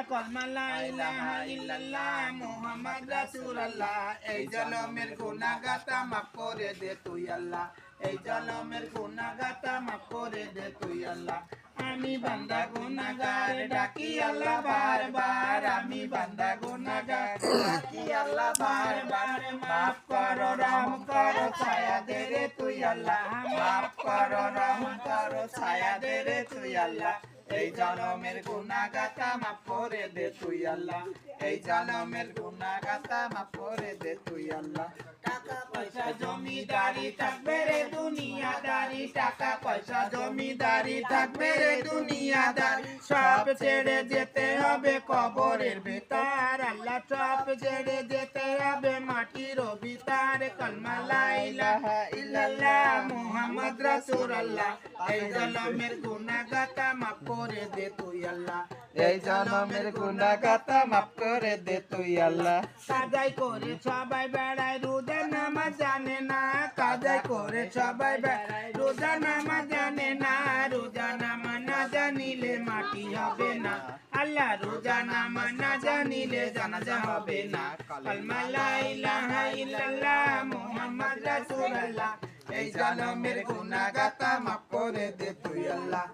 কলমা লা ইলাহা ইল্লাল্লাহ মুহাম্মদ রাসূলুল্লাহ। এই জলমের গুনাহগাতা মাফ করে দে তুই আল্লাহ, এই জলমের গুনাহগাতা মাফ করে দে তুই আল্লাহ। আমি বান্দা গুনাহগার ডাকি আল্লাহ বারবার, আমি বান্দা গুনাহগার ডাকি আল্লাহ বারবার। মাফ করো রহম করো ছায়া দে রে তুই আল্লাহ, মাফ করো রহম করো ছায়া দে রে তুই আল্লাহ। এই জনমের গুনাহগাতা মাফ করে দে তুই আল্লাহ, এই জনমের গুনাহগাতা মাফ করে দে তুই আল্লাহ। টাকা পয়সা জমিদারি থাকবে রে দুনিয়াদারি, টাকা পয়সা জমিদারি থাকবে রে দুনিয়াদারি। সব ছেড়ে যেতে হবে কবরের ভিতর আল্লাহ, সব ছেড়ে যেতে হবে মাটির ভিতর। কলমা লা ইলাহা ইল্লাল্লাহ মুহাম্মদ রাসূলুল্লাহ। এই জনমের গুনাহগাতা মাফ করে দে তুই আল্লাহ, এই জনমের গুনাহগাতা মাফ করে দে তুই আল্লাহ। কাজাই করে সবাই বেড়ায় রোজা নামাজ জানে না, কাজাই করে সবাই বেড়ায় রোজা নামাজ জানে না। রোজা নামাজ না জানিলে মাটি হবে না আল্লাহ, রোজা নামাজ না জানিলে জানাজা হবে না। কলমা লা ইলাহা ইল্লাল্লাহ মুহাম্মদ রাসূলুল্লাহ। এই জনমের গুনাহগাতা মাফ করে দে তুই আল্লাহ,